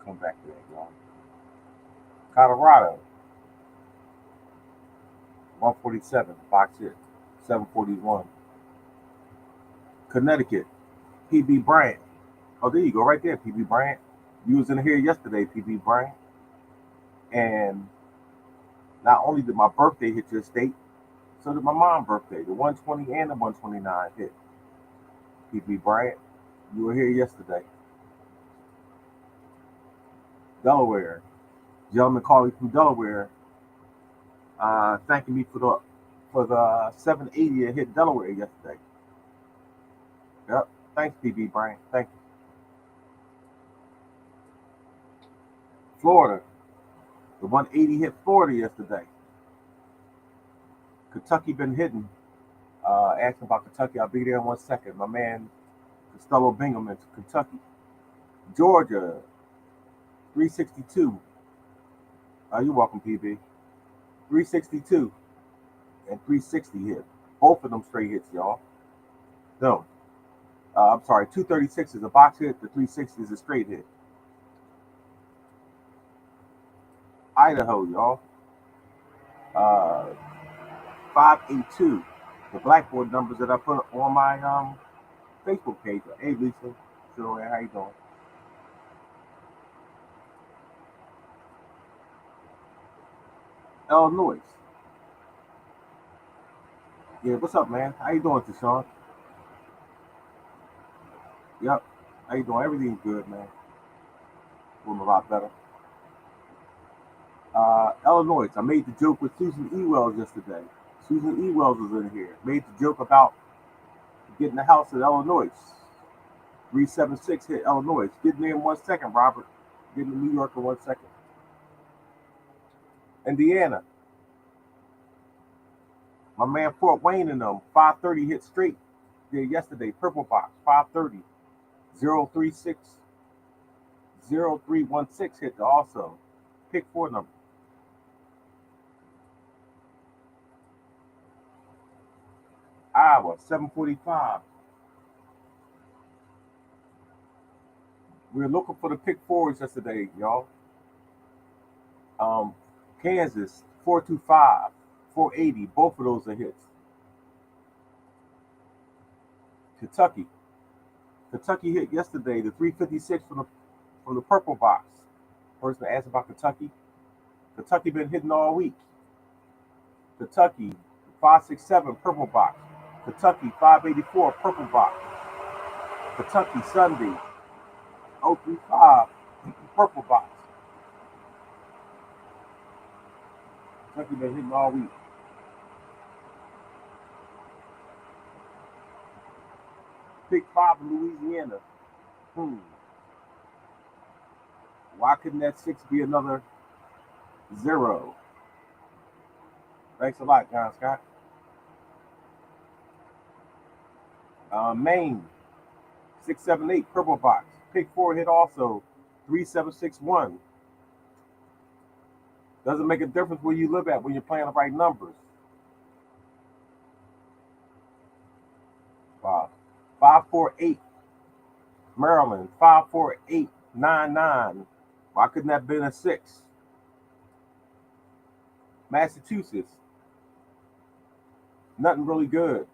come back to that, y'all. Colorado, 147, box hit, 741. Connecticut, PB Bryant. Oh, there you go, right there, PB Bryant. You was in here yesterday, PB Bryant. And not only did my birthday hit your state, so did my mom's birthday. The 120 and the 129 hit. PB Bryant, you were here yesterday. Delaware, gentleman calling from Delaware, thanking me for the 780 that hit Delaware yesterday. Yep. Thanks, PB Bryant. Thank you. Florida, the 180 hit Florida yesterday. Kentucky been hitting. Asking about Kentucky. I'll be there in 1 second. My man Costello Bingham in Kentucky. Georgia, 362. You're welcome, PB. 362 and 360 hit. Both of them straight hits, y'all. No. I'm sorry, 236 is a box hit, the 360 is a straight hit. Idaho, y'all. 582. The blackboard numbers that I put on my Facebook page. Hey, Lisa. So, how you doing? Illinois. Yeah, what's up, man? How you doing, Deshaun? Yep. How you doing? Everything's good, man. Doing a lot better. Illinois. I made the joke with Susan E. Wells yesterday. Susan E. Wells was in here. Made the joke about getting the house in Illinois. 376 hit Illinois. Getting there in 1 second, Robert. Getting to New York in 1 second. Indiana. My man Fort Wayne and them. 530 hit straight there yesterday. Purple box. 530. 036. 0316 hit also. Pick 4 number. Iowa, 745. We were looking for the pick 4s yesterday, y'all. Kansas, 425, 480. Both of those are hits. Kentucky. Kentucky hit yesterday, the 356 from the purple box. Person asked about Kentucky. Kentucky been hitting all week. Kentucky, 567, purple box. Kentucky, 584, purple box. Kentucky, Sunday, 035, purple box. Kentucky been hitting all week. Pick 5 in Louisiana. Why couldn't that 6 be another 0? Thanks a lot, John Scott. Maine, 678, purple box. Pick 4 hit also, 3761. Doesn't make a difference where you live at when you're playing the right numbers. 548, Maryland, 54899. Why couldn't that have been a 6? Massachusetts, nothing really good.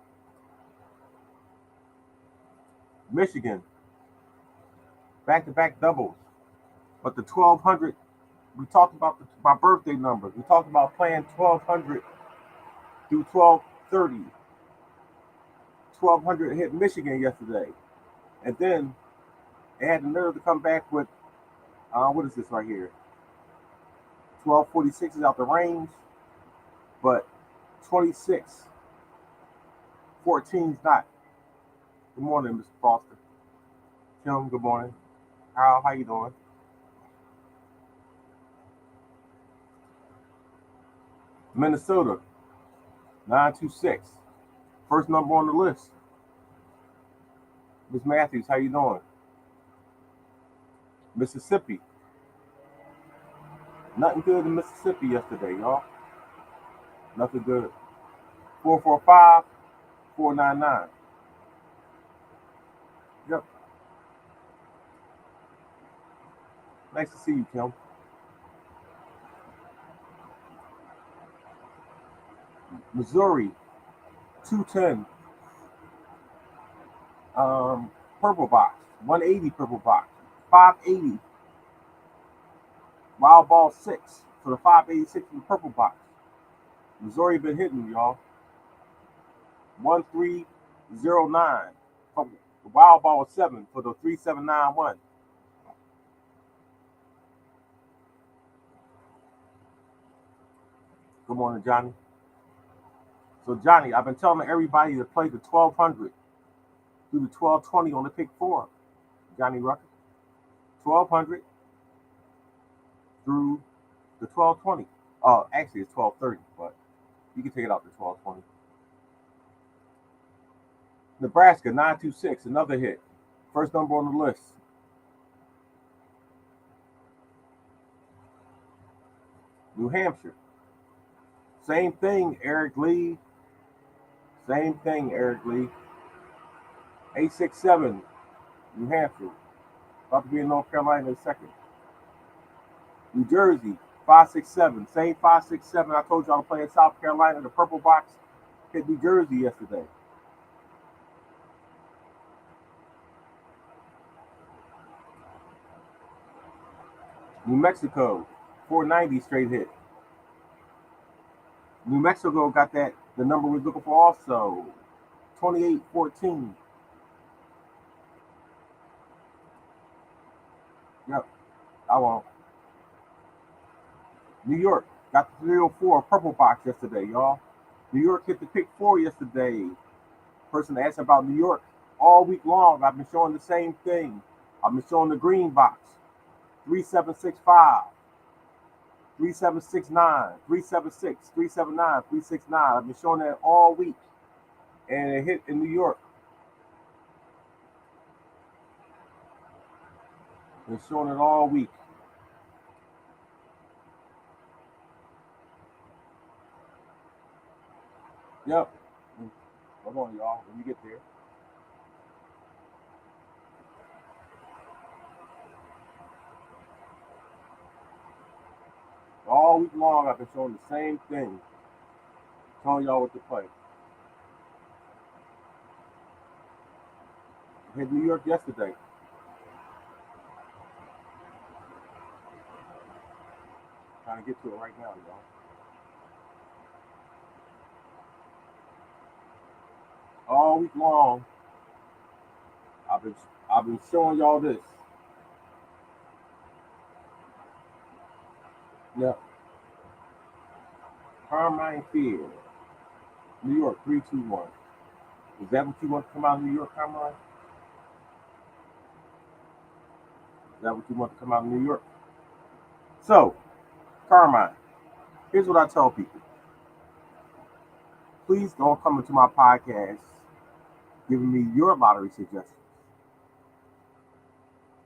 Michigan, back-to-back doubles. But the 1200, we talked about my birthday numbers. We talked about playing 1200 through 1230. 1200 hit Michigan yesterday. And then they had the nerve to come back with, what is this right here? 1246 is out the range, but 26, 14 is not. Good morning, Mr. Foster. Tim, good morning. How you doing? Minnesota, 926. First number on the list. Miss Matthews, how you doing? Mississippi. Nothing good in Mississippi yesterday, y'all. Nothing good. 445, 499. Yep. Nice to see you, Kim. Missouri, 210. Purple box, 180 purple box, 580. Wild ball 6 for the 586 in the purple box. Missouri been hitting, y'all. 1309. The wild ball was 7 for the 3791. Good morning, Johnny. So, Johnny, I've been telling everybody to play the 1200 through the 1220 on the pick 4. Johnny Rucker. 1200 through the 1220. Actually, it's 1230, but you can take it out to 1220. Nebraska, 926, another hit. First number on the list. New Hampshire. Same thing, Eric Lee. Same thing, Eric Lee. 867, New Hampshire. About to be in North Carolina in a second. New Jersey, 567. Same 567 I told y'all to play in South Carolina. The purple box hit New Jersey yesterday. New Mexico, 490 straight hit. New Mexico got the number we was looking for also. 2814. Yep, I won't. New York got the 304 purple box yesterday, y'all. New York hit the pick 4 yesterday. Person asked about New York all week long. I've been showing the same thing. I've been showing the green box. 3765, 3769, 376, 379, 369. I've been showing that all week. And it hit in New York. Been showing it all week. Yep. Hold on, y'all, when you get there. All week long, I've been showing the same thing. Telling y'all what to play. I hit New York yesterday. Trying to get to it right now, y'all. All week long, I've been showing y'all this. Yep. Carmine Field, New York, 321. Is that what you want to come out of New York, Carmine? Is that what you want to come out of New York? So, Carmine, here's what I tell people. Please don't come into my podcast giving me your lottery suggestions.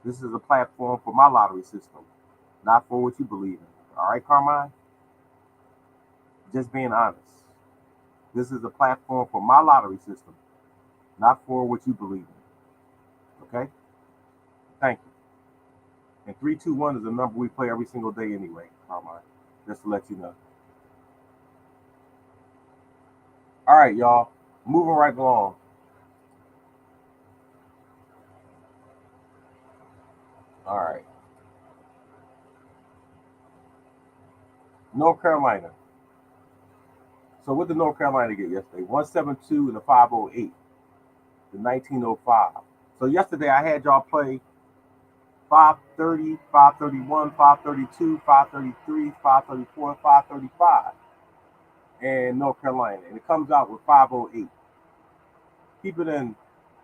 This is a platform for my lottery system, not for what you believe in. All right, Carmine? Just being honest. This is a platform for my lottery system, not for what you believe in. Okay? Thank you. And 321 is a number we play every single day anyway, Carmine. Just to let you know. All right, y'all. Moving right along. All right. North Carolina. So what did North Carolina get yesterday? 172 and a 508. The 1905. So yesterday I had y'all play 530, 531, 532, 533, 534, 535 and North Carolina. And it comes out with 508. Keep it in,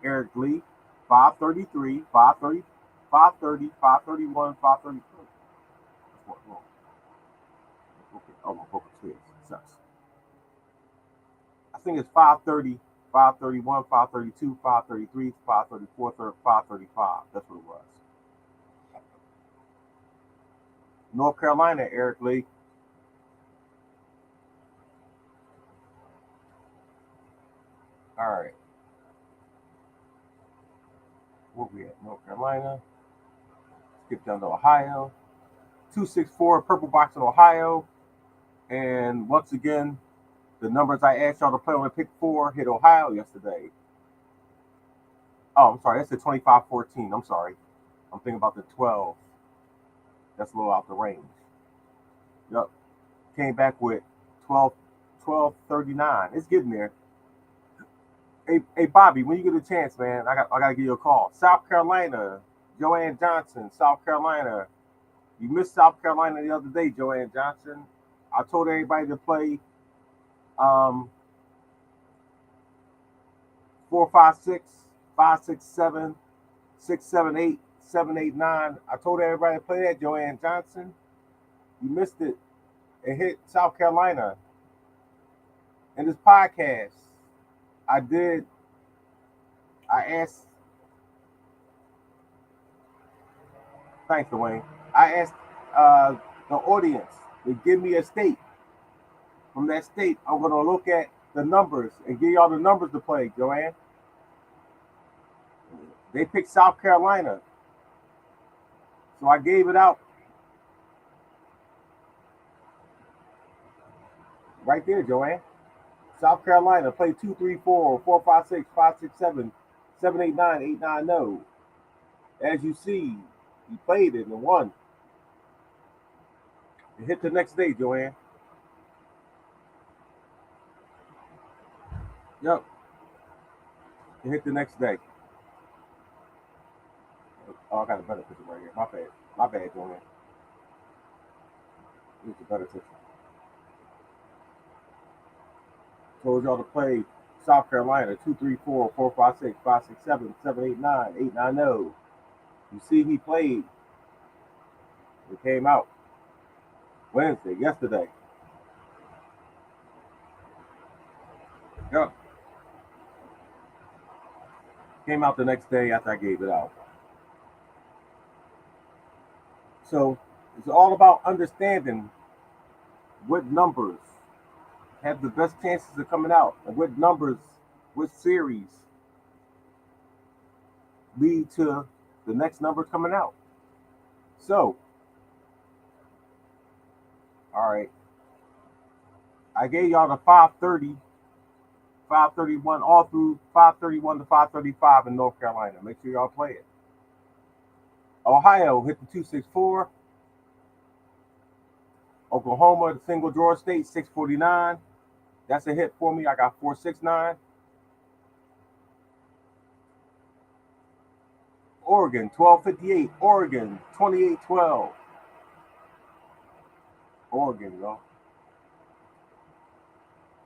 Eric Lee. 533, 530, 530, 531, 533. That's what's wrong. Okay. Oh, my book is sucks. I think it's 530, 531, 532, 533, 534, 535. That's what it was. North Carolina, Eric Lee. All right. Where we at? North Carolina. Skip down to Ohio. 264 purple box in Ohio. And once again, the numbers I asked y'all to play on the pick 4 hit Ohio yesterday. Oh, I'm sorry. That's the 25-14. I'm sorry. I'm thinking about the 12. That's a little out the range. Yep. Came back with 1239. It's getting there. Hey, Bobby, when you get a chance, man, I gotta give you a call. South Carolina, Joanne Johnson, South Carolina. You missed South Carolina the other day, Joanne Johnson. I told everybody to play 456, 567, 678, 789. I told everybody to play that, Joanne Johnson. You missed it. It hit South Carolina. In this podcast, I asked, thanks, Dwayne. I asked the audience to give me a state. From that state, I'm going to look at the numbers and give y'all the numbers to play, Joanne. They picked South Carolina. So I gave it out. Right there, Joanne. South Carolina, play 2, 3, 4, 4, 5, 6, 5, 6, 7, 7, 8, 9, 8, 9, no. As you see, he played it and won. It hit the next day, Joanne. Yep. It hit the next day. Oh, I got a better picture right here. My bad, Joanne. Here's a better picture. Told y'all to play South Carolina 2, 3, 4, 4, 5, 6, 5, 6, 7, 7, 8, 9, 8, 9, no. You see, he played. It came out Wednesday, yesterday. Yep. Came out the next day after I gave it out. So it's all about understanding what numbers have the best chances of coming out and what numbers, what series lead to the next number coming out. So, all right. I gave y'all the 530, 531, all through 531 to 535 in North Carolina. Make sure y'all play it. Ohio hit the 264. Oklahoma, the single draw state, 649. That's a hit for me. I got 469. Oregon, 1258. Oregon, 2812. Oregon, y'all.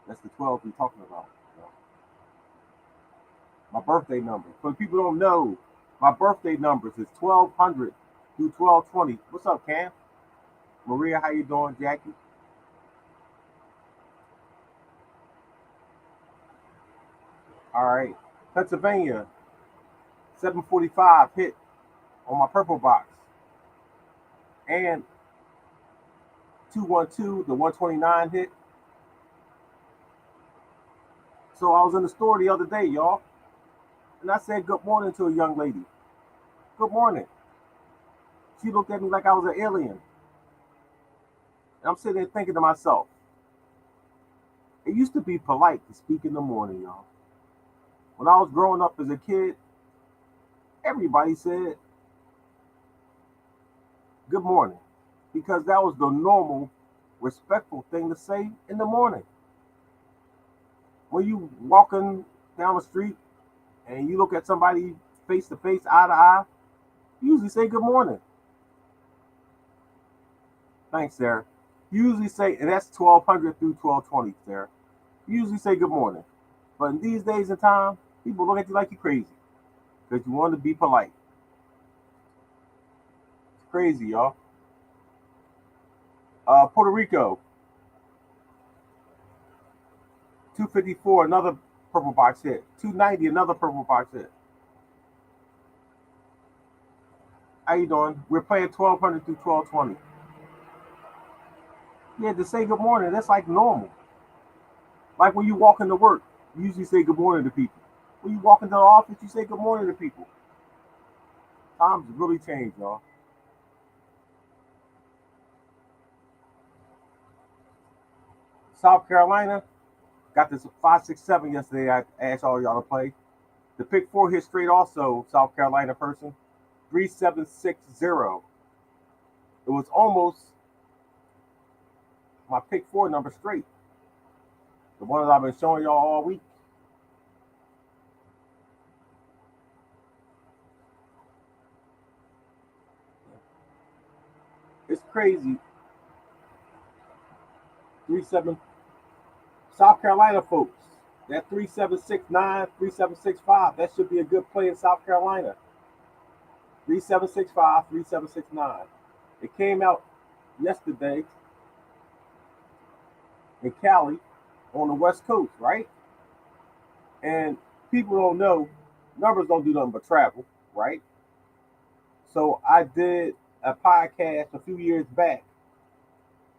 That's the 12 we're talking about. My birthday number. For people don't know, my birthday numbers is 1200 through 1220. What's up, Cam? Maria, how you doing? Jackie? All right. Pennsylvania, 745 hit on my purple box. And 212, the 129 hit. So I was in the store the other day, y'all. And I said good morning to a young lady. Good morning. She looked at me like I was an alien. And I'm sitting there thinking to myself, it used to be polite to speak in the morning, y'all. When I was growing up as a kid, everybody said good morning because that was the normal, respectful thing to say in the morning. When you walking down the street and you look at somebody face to face, eye to eye, you usually say good morning. Thanks, Sarah. You usually say, and that's 1200 through 1220, Sarah. You usually say good morning. But in these days and time, people look at you like you're crazy because you want to be polite. It's crazy, y'all. Puerto Rico, 254, another purple box hit. 290, another purple box hit. How you doing? We're playing 1200 through 1220. Yeah, to say good morning, that's like normal. Like when you walk into work, you usually say good morning to people. When you walk into the office, you say good morning to people. Times really changed, y'all. South Carolina got this 5-6-7 yesterday. I asked all y'all to play. The pick four hit straight also, South Carolina person. 3-7-6-0. It was almost my pick four number straight. The one that I've been showing y'all all week. It's crazy. 3-7. South Carolina folks. That 3-7-6-9, 3-7-6-5. That should be a good play in South Carolina. 3-7-6-5, 3-7-6-9. It came out yesterday in Cali on the West Coast, right? And people don't know, numbers don't do nothing but travel, right? So I did a podcast a few years back,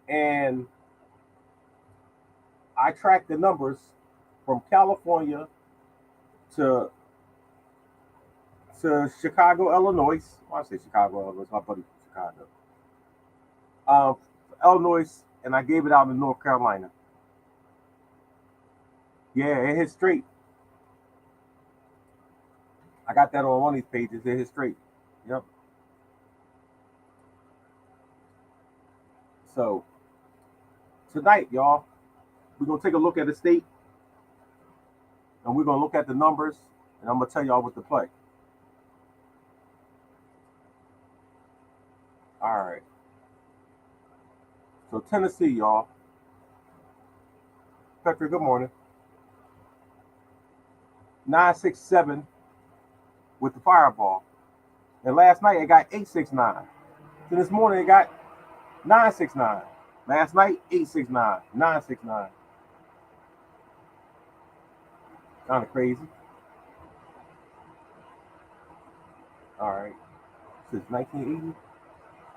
and I tracked the numbers from California to Chicago, Illinois. Well, I say Chicago, Illinois. My buddy from Chicago. Illinois, and I gave it out in North Carolina. Yeah, it hit straight. I got that on one of these pages. It hit straight. Yep. So tonight, y'all, we're gonna take a look at the state, and we're gonna look at the numbers, and I'm gonna tell y'all what to play. All right. So Tennessee, y'all. Petra, good morning. 9-6-7 with the fireball. And last night it got 8-6-9. Then this morning it got 9-6-9. Last night 8-6-9, 9-6-9. Kind of crazy. All right. Since 1980.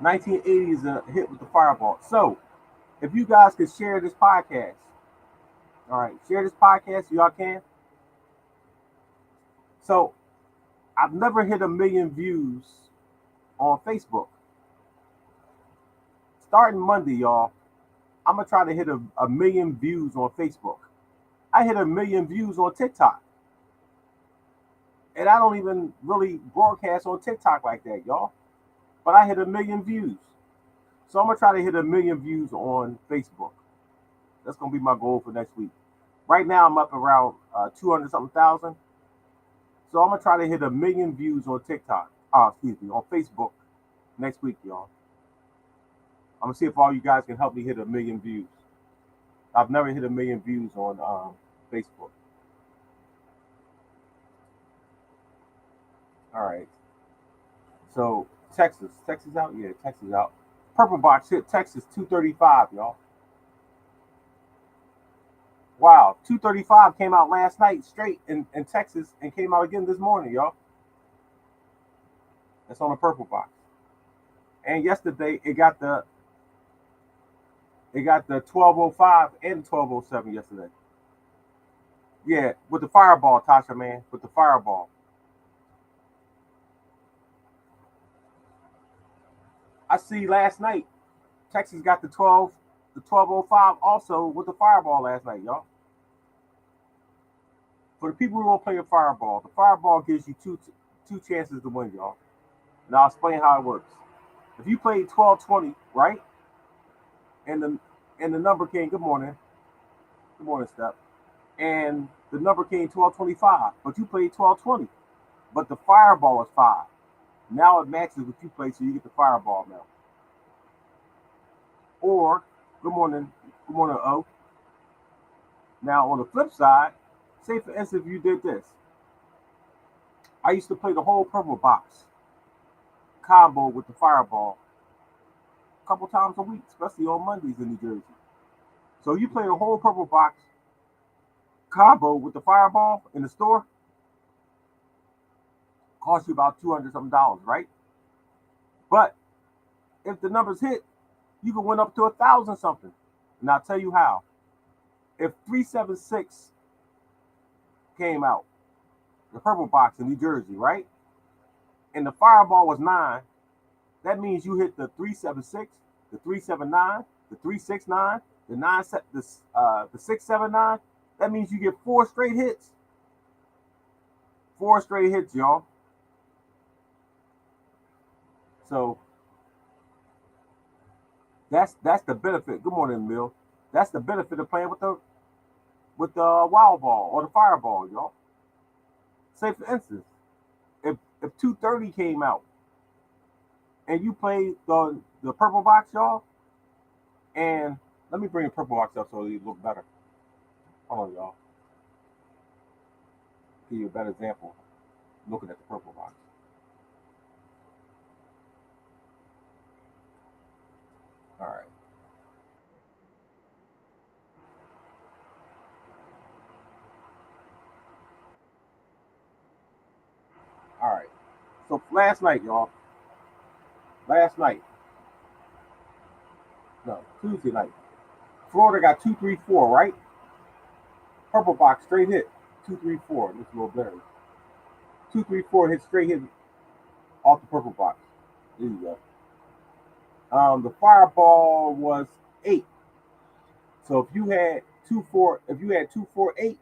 1980 is a hit with the fireball. So if you guys could share this podcast. All right, share this podcast. Y'all can. So I've never hit 1,000,000 views on Facebook. Starting Monday, y'all, I'm gonna try to hit a 1,000,000 views on Facebook. I hit 1,000,000 views on TikTok, and I don't even really broadcast on TikTok like that, y'all. But I hit 1,000,000 views, so I'm gonna try to hit 1,000,000 views on Facebook. That's gonna be my goal for next week. Right now, I'm up around 200 something thousand. So I'm gonna try to hit 1,000,000 views on TikTok. Excuse me, on Facebook next week, y'all. I'm gonna see if all you guys can help me hit 1,000,000 views. I've never hit 1,000,000 views on Facebook. All right. So Texas out, yeah, Texas out. Purple box hit Texas 235, y'all. Wow, 235 came out last night straight in Texas and came out again this morning, y'all. That's on the purple box. And yesterday it got the 1205 and 1207 yesterday. Yeah, with the fireball, Tasha, man, with the fireball. I see last night Texas got the 1205 also with the fireball last night, y'all. For the people who don't play the fireball gives you two chances to win, y'all. Now I'll explain how it works. If you played 1220, right? And the number came, good morning, Steph. And the number came 1225, but you played 1220. But the fireball is 5. Now it matches what you play, so you get the fireball now. Or good morning, O. Now on the flip side, say for instance, if you did this. I used to play the whole purple box combo with the fireball a couple times a week, especially on Mondays in New Jersey. So you play the whole purple box combo with the fireball in the store, cost you about $200 something, right? But if the numbers hit, you can win up to 1,000 something. And I'll tell you how. If 376 came out, the purple box in New Jersey, right? And the fireball was 9, that means you hit the 376, the 379, the 369, The nine set the 679. That means you get 4 straight hits. 4 straight hits, y'all. So that's the benefit. Good morning, Mill. That's the benefit of playing with the wild ball or the fireball, y'all. Say for instance, if 230 came out and you played the purple box, y'all, and let me bring the purple box up so it look better. Hold on, y'all. Give you a better example. Looking at the purple box. All right. All right. So last night, y'all. Last night, no, Tuesday night. Florida got 2-3-4, right? Purple box straight hit. 2-3-4. Looks a little blurry. 2-3-4 hit straight hit off the purple box. There you go. The fireball was 8. So if you had 2-4-8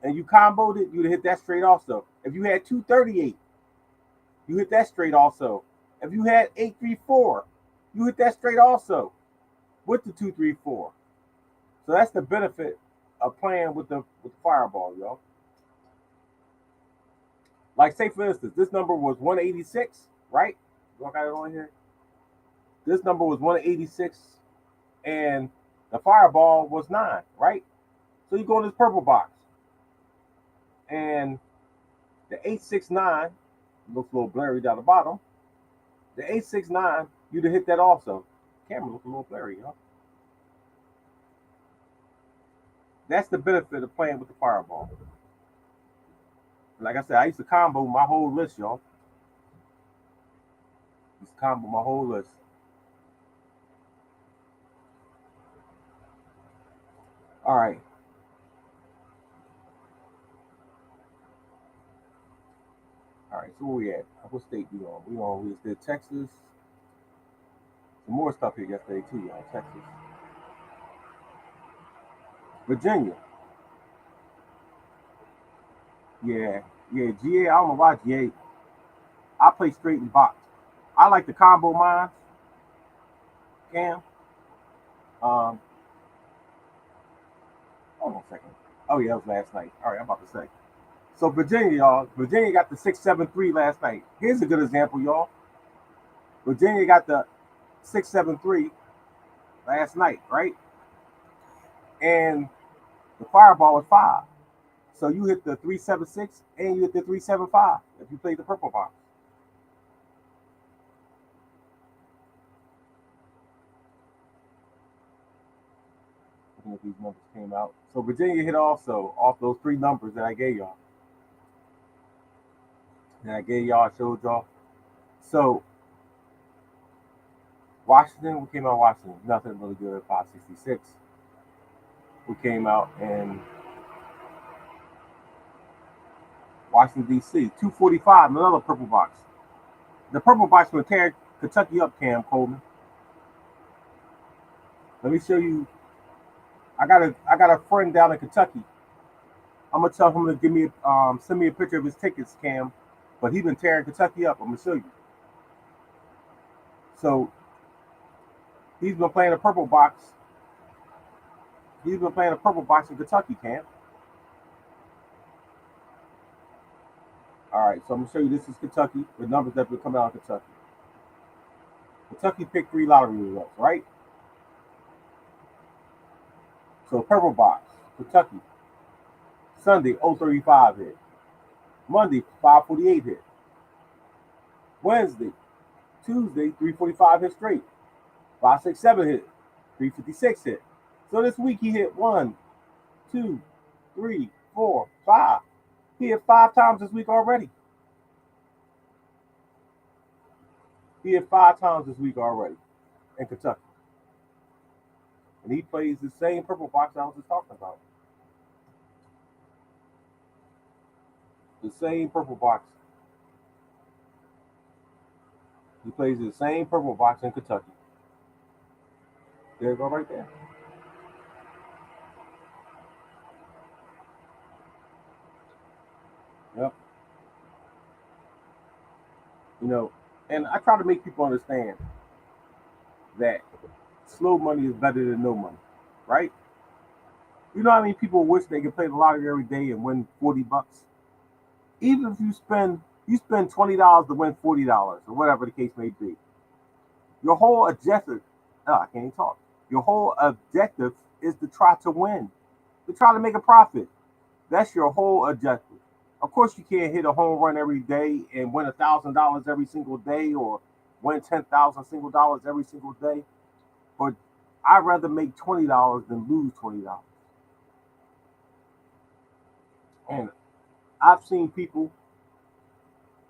and you comboed it, you'd hit that straight also. If you had 238, you hit that straight also. If you had 8-3-4, you hit that straight also with the 2-3-4. So that's the benefit of playing with the fireball, y'all. Like say for instance, this number was 186, right? Look at it on here. This number was 186, and the fireball was 9, right? So you go in this purple box, and the 869 looks a little blurry down the bottom. The 869, you'd have hit that also. Camera looks a little blurry, huh? That's the benefit of playing with the fireball. Like I said, I used to combo my whole list, y'all. Used to combo my whole list. All right. All right. So where we at? What state we on? We did Texas. Some more stuff here yesterday too, y'all. Texas. Virginia. Yeah. Yeah. GA. I don't know why GA. I play straight and box. I like the combo mines, Cam. Um, hold on a second. Oh yeah, that was last night. All right, I'm about to say. So Virginia, y'all. Virginia got the 673 last night. Here's a good example, y'all. Virginia got the 673 last night, right? And the fireball was 5. So you hit the 376 and you hit the 375 if you played the purple box. Looking at these numbers came out. So Virginia hit also off those 3 numbers that I gave y'all. That I gave y'all, I showed y'all. So Washington, we came out Washington, nothing really good, 566. We came out in Washington, D.C., 245, another purple box. The purple box will tear Kentucky up, Cam Coleman. Let me show you. I got a friend down in Kentucky. I'm gonna tell him to give me send me a picture of his tickets, Cam. But he's been tearing Kentucky up. I'm gonna show you. So he's been playing a purple box. He's been playing a purple box in Kentucky, Cam. All right, so I'm gonna show you. This is Kentucky. The numbers that have been coming out of Kentucky. Kentucky picked 3 lottery results, right? So purple box, Kentucky. Sunday 035 hit. Monday 548 hit. Wednesday, Tuesday 345 hit straight. 567 hit. 356 hit. So this week he hit 1, 2, 3, 4, 5. He hit 5 times this week already. He hit 5 times this week already in Kentucky. And he plays the same purple box I was just talking about. The same purple box. He plays the same purple box in Kentucky. There you go right there. Yep. You know, and I try to make people understand that slow money is better than no money, right? You know how many people wish they could play the lottery every day and win $40? Even if you spend $20 to win $40 or whatever the case may be. Your whole objective, oh, I can't even talk. Your whole objective is to try to win, to try to make a profit. That's your whole objective. Of course, you can't hit a home run every day and win $1,000 every single day, or win 10,000 single dollars every single day. But I'd rather make $20 than lose $20. And I've seen people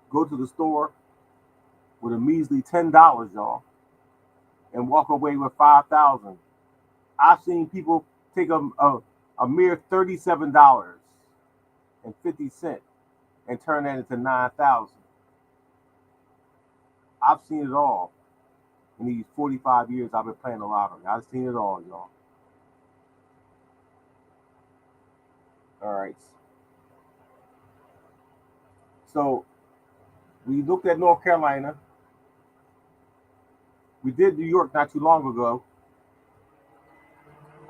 go to the store with a measly $10, y'all, and walk away with 5,000. I've seen people take a mere $37.50 and turn that into 9,000. I've seen it all in these 45 years I've been playing the lottery. I've seen it all, y'all. All right. So we looked at North Carolina. We did New York not too long ago.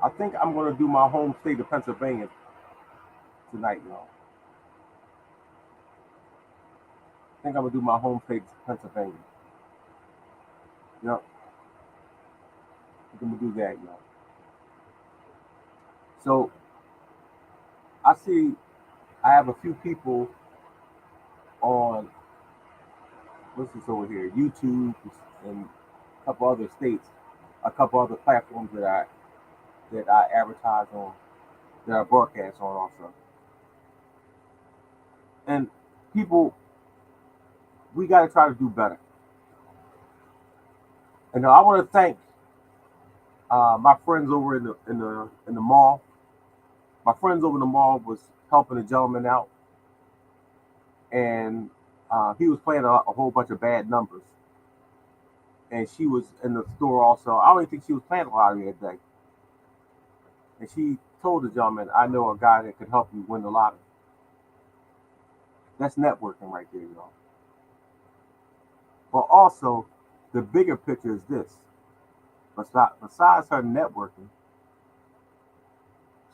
I think I'm going to do my home state of Pennsylvania tonight, y'all. I think I'm going to do my home state of Pennsylvania. Yep. I'm going to do that, y'all. So I see I have a few people on, what's this over here, YouTube and a couple other states, a couple other platforms that I advertise on, that I broadcast on also. And people, we got to try to do better. And I want to thank my friends over in the mall. My friends over in the mall was helping a gentleman out, and he was playing a whole bunch of bad numbers. And she was in the store also. I don't even think she was playing the lottery that day. And she told the gentleman, "I know a guy that could help you win the lottery." That's networking right there, y'all. But also, the bigger picture is this: besides her networking,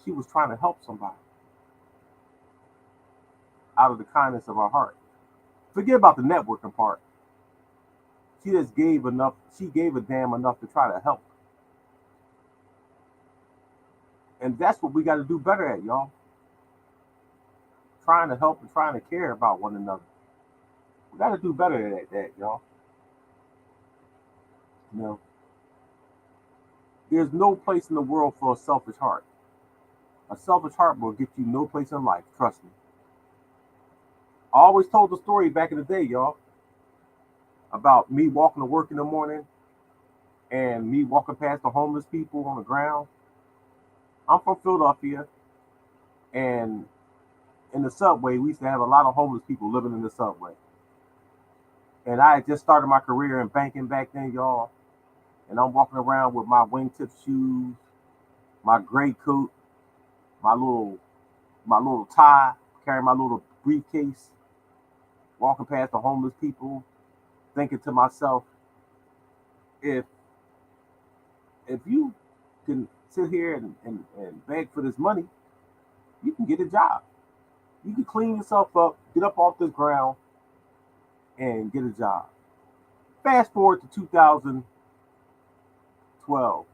she was trying to help somebody out of the kindness of her heart. Forget about the networking part. She just gave enough. She gave a damn enough to try to help, and that's what we got to do better at, y'all. Trying to help and trying to care about one another. We got to do better at that, y'all. You know, there's no place in the world for a selfish heart. A selfish heart will get you no place in life. Trust me. I always told the story back in the day, y'all, about me walking to work in the morning and me walking past the homeless people on the ground. I'm from Philadelphia, and in the subway, we used to have a lot of homeless people living in the subway. And I had just started my career in banking back then, y'all. And I'm walking around with my wingtip shoes, my gray coat, my little my little tie, carrying my little briefcase, walking past the homeless people, thinking to myself, if you can sit here and beg for this money, you can get a job. You can clean yourself up, get up off the ground, and get a job. Fast forward to 2012.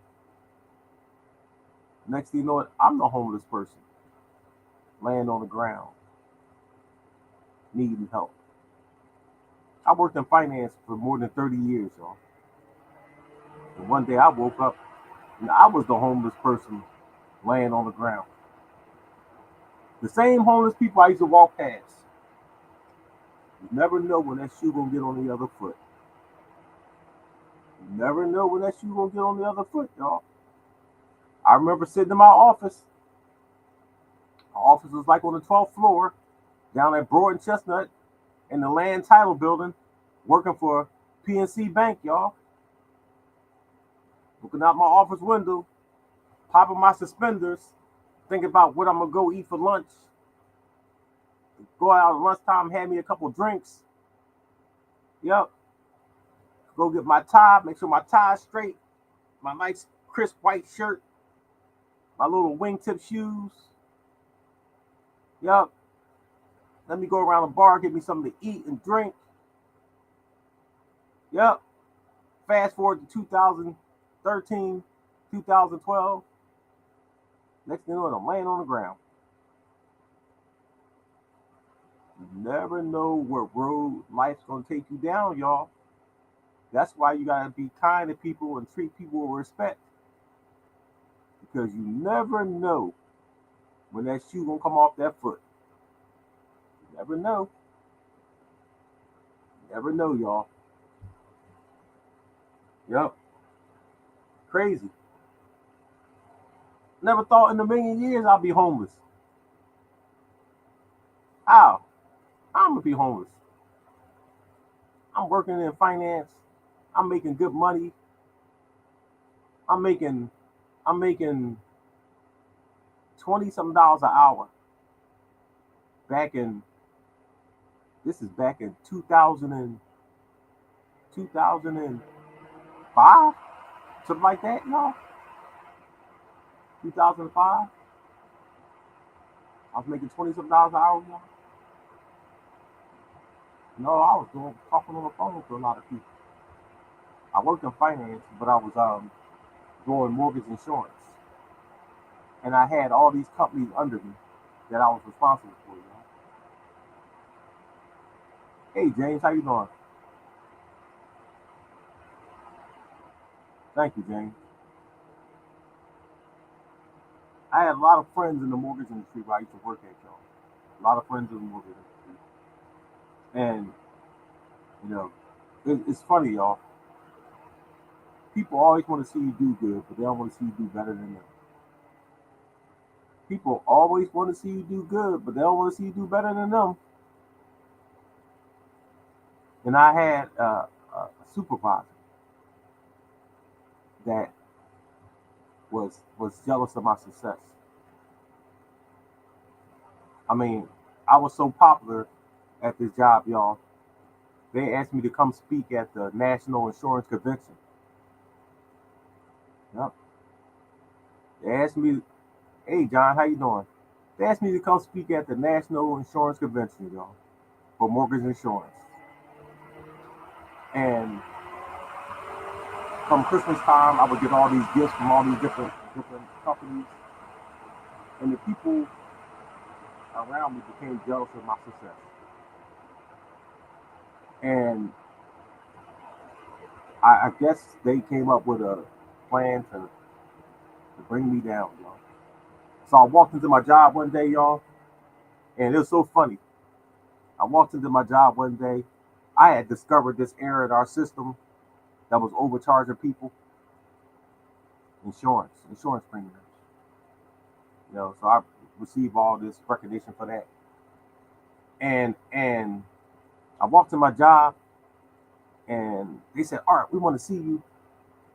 Next thing you know, I'm the homeless person laying on the ground, needing help. I worked in finance for more than 30 years, y'all. And one day I woke up and I was the homeless person laying on the ground. The same homeless people I used to walk past. You never know when that shoe gonna get on the other foot. You never know when that shoe gonna get on the other foot, y'all. I remember sitting in my office. My office was like on the 12th floor, down at Broad and Chestnut, in the land title building, working for PNC Bank, y'all. Looking out my office window, popping my suspenders, thinking about what I'm gonna go eat for lunch. Go out at lunchtime, have me a couple drinks. Yep. Go get my tie, make sure my tie's straight, my nice crisp white shirt, my little wingtip shoes. Yep. Let me go around the bar, get me something to eat and drink. Yep. Fast forward to 2013, 2012. Next thing you know, I'm laying on the ground. You never know what road life's gonna take you down, y'all. That's why you gotta be kind to people and treat people with respect. Because you never know when that shoe gonna come off that foot. You never know. You never know, y'all. Yep. Crazy. Never thought in a million years I'd be homeless. How? I'm gonna be homeless. I'm working in finance. I'm making good money. I'm making I'm making 20 some dollars an hour. Back in This is back in 2005, something like that, y'all. 2005. I was making 20 some dollars an hour, y'all. No, I was talking on the phone to a lot of people. I worked in finance, but I was doing mortgage insurance, and I had all these companies under me that I was responsible for. Hey James, how you doing? Thank you, James. I had a lot of friends in the mortgage industry where I used to work at, y'all. A lot of friends in the mortgage industry, and you know, it's funny, y'all. People always want to see you do good, but they don't want to see you do better than them. People always want to see you do good, but they don't want to see you do better than them. And I had a supervisor that was jealous of my success. I mean, I was so popular at this job, y'all. They asked me to come speak at the National Insurance Convention. Yep. They asked me, "Hey, John, how you doing?" They asked me to come speak at the National Insurance Convention, y'all, for mortgage insurance. And from Christmas time, I would get all these gifts from all these different companies, and the people around me became jealous of my success. And I guess they came up with a plan to bring me down, y'all. So I walked into my job one day, y'all, and it was so funny. I walked into my job one day. I had discovered this error in our system that was overcharging people insurance premiums. So I received all this recognition for that. And I walked to my job, and they said, "All right, we want to see you.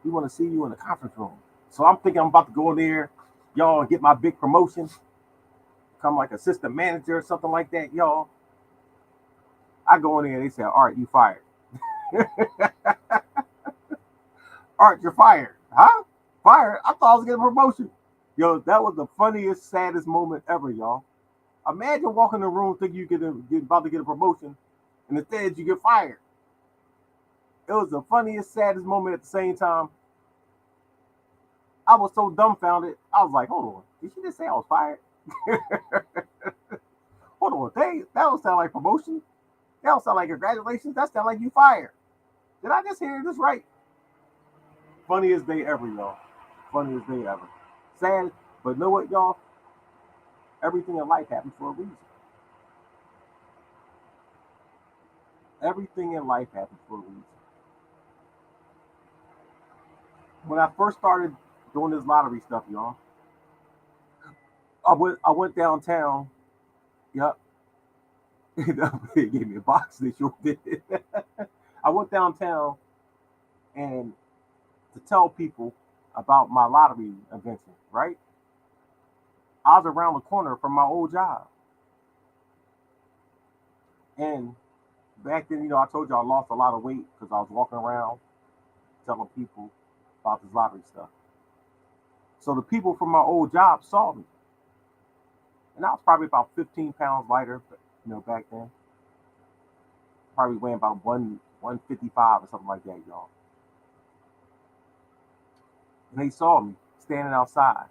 We want to see you in the conference room." So I'm thinking I'm about to go in there, y'all, and get my big promotion, become like assistant manager or something like that, y'all. I go in there, and they say, "All right, you fired." "All right, you're fired." Huh? Fired? I thought I was getting a promotion. Yo, that was the funniest, saddest moment ever, y'all. Imagine walking in the room thinking you get about to get a promotion, and instead you get fired. It was the funniest, saddest moment at the same time. I was so dumbfounded. I was like, "Hold on, did she just say I was fired?" Hold on, that don't sound like promotion. That don't sound like congratulations. That sound like you fired. Did I just hear this right? Funniest day ever, y'all. Funniest day ever. Sad, but you know what, y'all? Everything in life happens for a reason. Everything in life happens for a reason. When I first started doing this lottery stuff, y'all, I went downtown. Yep. They gave me a box. They sure did. I went downtown and to tell people about my lottery invention, right? I was around the corner from my old job. And back then, I told you I lost a lot of weight because I was walking around telling people about this lottery stuff. So the people from my old job saw me, and I was probably about 15 pounds lighter, back then, probably weighing about 155 or something like that, y'all. And they saw me standing outside,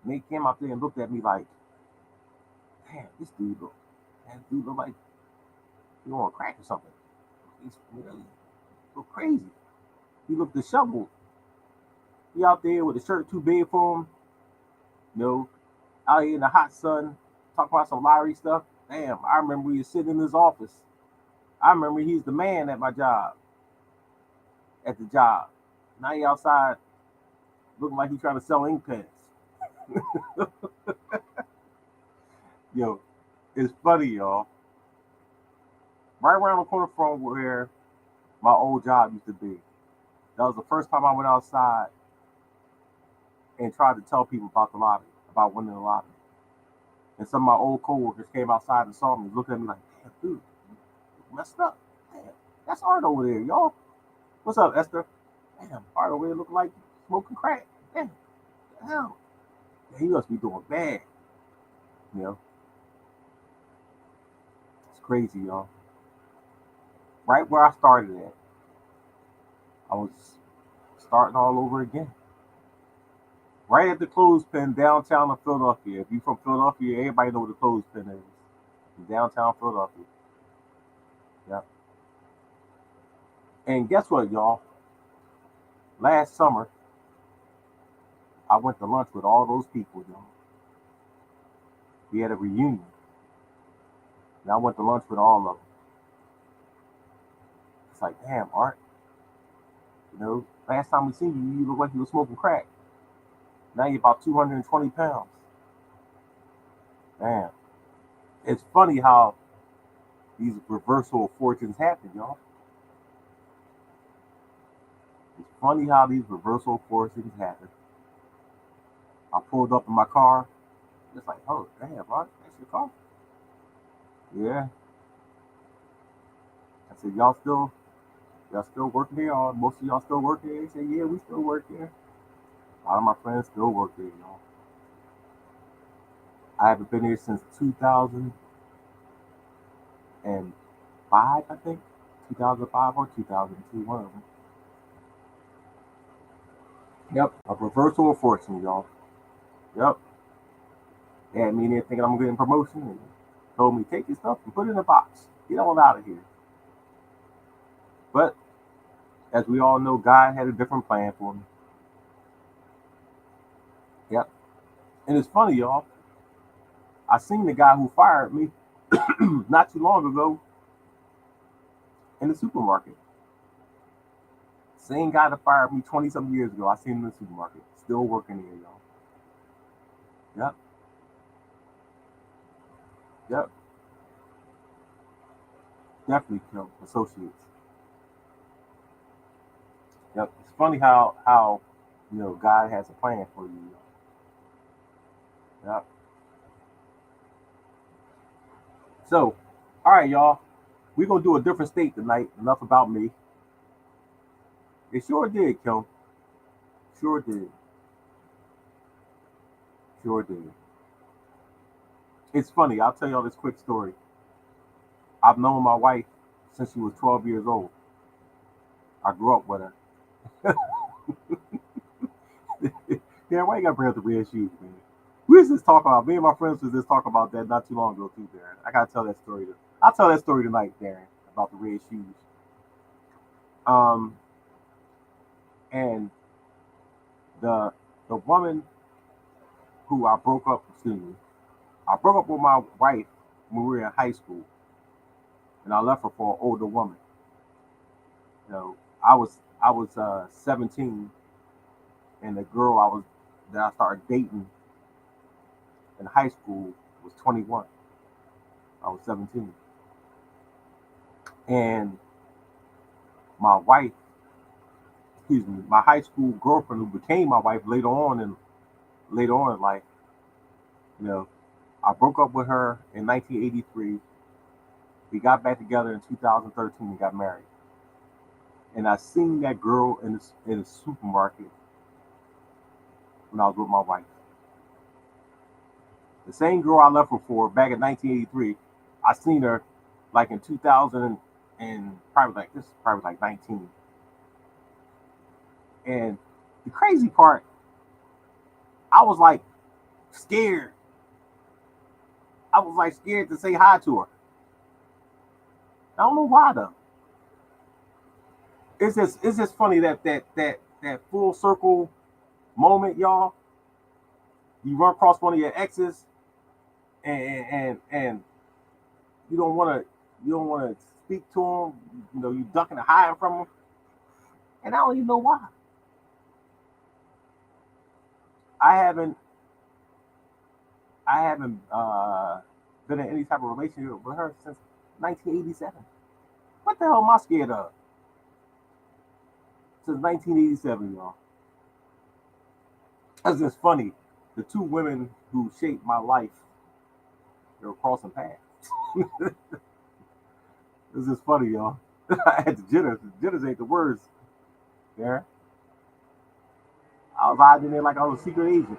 and they came out there and looked at me like, "Damn, this dude look like he on crack or something. He's really look crazy. He looked disheveled. He out there with a shirt too big for him, you know, out here in the hot sun, talking about some lottery stuff. Damn, I remember he was sitting in his office. I remember he's the man at my job, at the job. Now he outside looking like he's trying to sell ink pens. Yo, it's funny, y'all. Right around the corner from where my old job used to be. That was the first time I went outside and tried to tell people about the lottery, about winning the lottery. And some of my old coworkers came outside and saw me, looked at me like, "Damn, dude, you messed up. Damn, that's Art over there, y'all. What's up, Esther? Damn, Art over there looking like smoking crack. Damn, what the hell? Yeah, he must be doing bad. You know, it's crazy, y'all. Right where I started at, I was starting all over again. Right at the clothespin downtown of Philadelphia. If you're from Philadelphia, everybody know what the clothespin is. In downtown Philadelphia. Yeah. And guess what, y'all? Last summer, I went to lunch with all those people, y'all. We had a reunion. And I went to lunch with all of them. It's like, damn, Art. Last time we seen you, you look like you were smoking crack. Now you're about 220 pounds. Damn. It's funny how these reversal of fortunes happen, y'all. It's funny how these reversal of fortunes happen. I pulled up in my car. It's like, oh, damn, Art, that's your car? Yeah. I said, y'all still working here? Or most of y'all still working here? They said, yeah, we still work here. A lot of my friends still work here, y'all. I haven't been here since 2005, I think. 2005 or 2002, one of them. Yep, a reversal of fortune, y'all. Yep. They had me in there thinking I'm getting promotion and told me, take your stuff and put it in a box. Get on out of here. But as we all know, God had a different plan for me. Yep. And it's funny, y'all. I seen the guy who fired me not too long ago in the supermarket. Same guy that fired me 20 some years ago. I seen him in the supermarket. Still working here, y'all. Yep. Yep. Definitely kill associates. Yep. It's funny how God has a plan for you. Yep. So, all right, y'all. We're gonna do a different state tonight. Enough about me. It sure did, Kim. Sure did. Sure did. It's funny. I'll tell y'all this quick story. I've known my wife since she was 12 years old. I grew up with her. Yeah, why you gotta bring up the red shoes, man? We was just talking about me and my friends was just talking about that not too long ago too, Darren. I gotta tell that story. I'll tell that story tonight, Darren, about the red shoes. Um, and the the woman who I broke up with my wife when we were in high school, and I left her for an older woman. I was 17, and the girl that I started dating in high school was 21. I was 17, and my wife, my high school girlfriend who became my wife later on in life, you know, I broke up with her in 1983, We got back together in 2013 and got married. And I seen that girl in the supermarket when I was with my wife. The same girl I left her for back in 1983, I seen her like in 2000 and probably like this, probably like 19. And the crazy part, I was like scared. I was like scared to say hi to her. I don't know why though. It's just funny that full circle moment, y'all. You run across one of your exes, and you don't want to speak to them. You know, you ducking and hiding from them, and I don't even know why. I haven't I haven't been in any type of relationship with her since 1987. What the hell am I scared of? Since 1987, y'all. That's just funny. The two women who shaped my life, they were crossing paths. This is funny, y'all. I had the jitters. The jitters ain't the words. Yeah. I was hiding in there like I was a secret agent.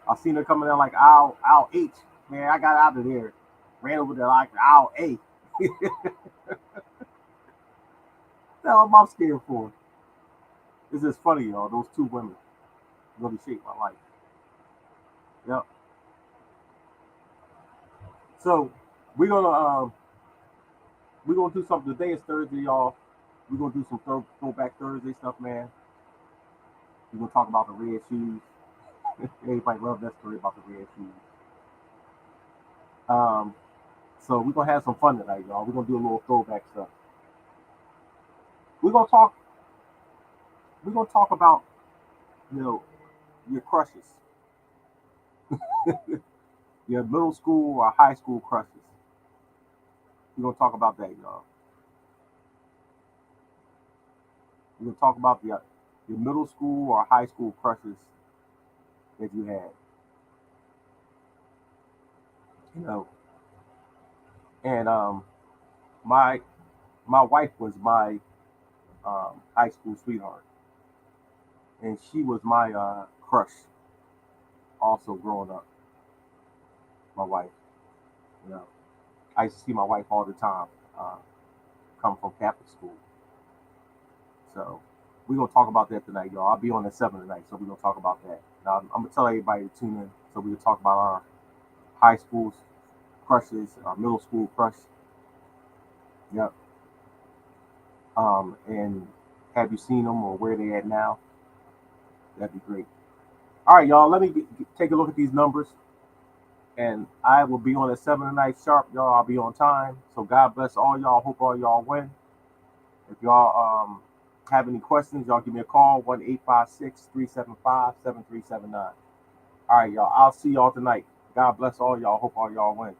I seen her coming in like aisle H. Man, I got out of there. Ran over to like aisle A. The hell am I scared for? It's just funny, y'all. Those two women really shaped my life. Yep. So we're gonna um we're gonna do something today. Is Thursday, y'all. We're gonna do some throwback Thursday stuff, man. We're gonna talk about the red shoes. Everybody love that story about the red shoes. Um, so we're gonna have some fun tonight, y'all. We're gonna do a little throwback stuff. We're gonna talk. We're gonna talk about you know your crushes, your middle school or high school crushes. We're gonna talk about that, y'all. We're gonna talk about your middle school or high school crushes that you had. You know, and my my wife was my high school sweetheart, and she was my crush also growing up. My wife, you know, I used to see my wife all the time. Uh, come from Catholic school, so we're gonna talk about that tonight, y'all. I'll be on at 7 tonight, so we're gonna talk about that. Now I'm gonna tell everybody to tune in, so we can talk about our high school crushes, our middle school crush. Yep. And have you seen them or where they at now? That'd be great. All right, y'all. Let me take a look at these numbers, and I will be on at 7 tonight sharp, y'all. I'll be on time. So God bless all y'all. Hope all y'all win. If y'all have any questions, y'all give me a call 1-856-375-7379. All right, y'all. I'll see y'all tonight. God bless all y'all. Hope all y'all win.